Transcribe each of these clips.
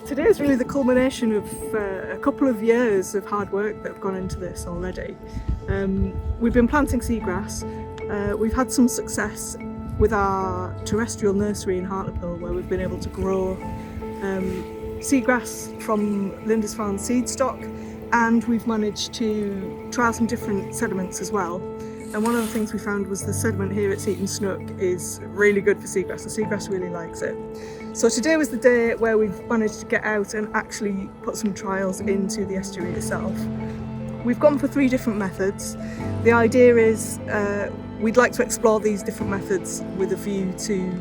Today is really the culmination of a couple of years of hard work that have gone into this already. We've been planting seagrass. We've had some success with our terrestrial nursery in Hartlepool, where we've been able to grow seagrass from Lindisfarne seed stock, and we've managed to trial some different sediments as well. And one of the things we found was the sediment here at Seaton Snook is really good for seagrass. The seagrass really likes it. So today was the day where we've managed to get out and actually put some trials into the estuary itself. We've gone for 3 different methods. The idea is we'd like to explore these different methods with a view to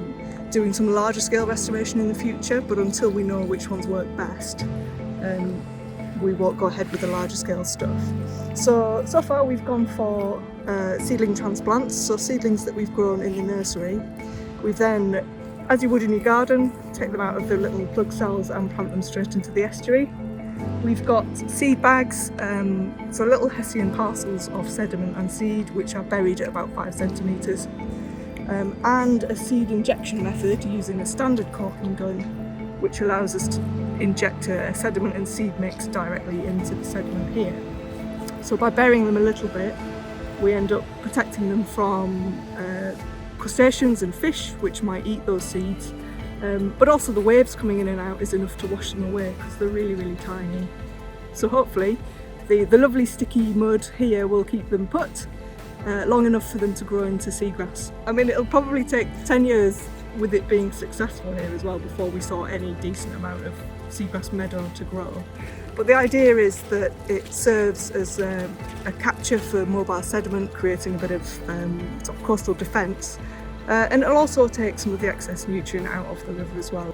doing some larger scale restoration in the future, but until we know which ones work best, we won't go ahead with the larger scale stuff. So far we've gone for seedling transplants, so seedlings that we've grown in the nursery. We've then, as you would in your garden, take them out of the little plug cells and plant them straight into the estuary. We've got seed bags, so little Hessian parcels of sediment and seed which are buried at about 5 centimetres, and a seed injection method using a standard corking gun, which allows us to inject a sediment and seed mix directly into the sediment here. So by burying them a little bit, we end up protecting them from crustaceans and fish which might eat those seeds, but also the waves coming in and out is enough to wash them away because they're really, really tiny. So hopefully the lovely sticky mud here will keep them put long enough for them to grow into seagrass. I mean, it'll probably take 10 years with it being successful here as well before we saw any decent amount of seagrass meadow to grow. But the idea is that it serves as a capture for mobile sediment, creating a bit of sort of coastal defence, and it'll also take some of the excess nutrient out of the river as well.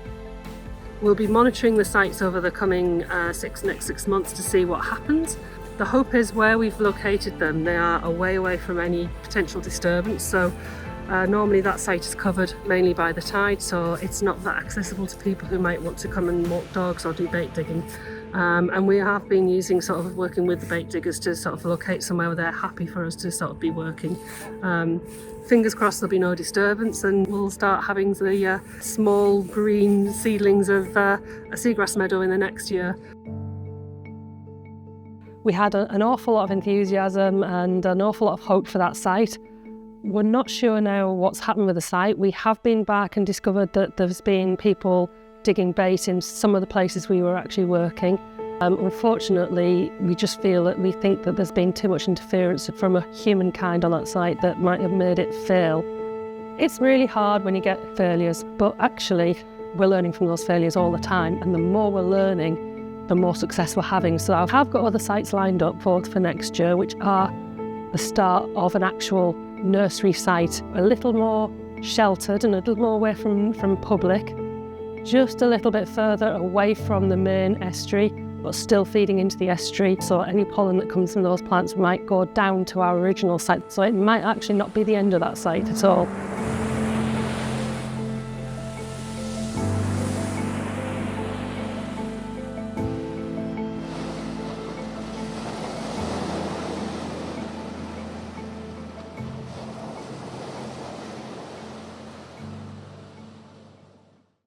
We'll be monitoring the sites over the coming next 6 months to see what happens. The hope is where we've located them, they are away from any potential disturbance. So normally that site is covered mainly by the tide, so it's not that accessible to people who might want to come and walk dogs or do bait digging. And we have been working with the bait diggers to sort of locate somewhere where they're happy for us to sort of be working. Fingers crossed there'll be no disturbance and we'll start having the small green seedlings of a seagrass meadow in the next year. We had an awful lot of enthusiasm and an awful lot of hope for that site. We're not sure now what's happened with the site. We have been back and discovered that there's been people digging bait in some of the places we were actually working. Unfortunately, we think that there's been too much interference from humankind on that site that might have made it fail. It's really hard when you get failures, but actually we're learning from those failures all the time, and the more we're learning, the more success we're having. So I have got other sites lined up for next year, which are the start of an actual nursery site, a little more sheltered and a little more away from public, just a little bit further away from the main estuary, but still feeding into the estuary. So any pollen that comes from those plants might go down to our original site. So it might actually not be the end of that site at all.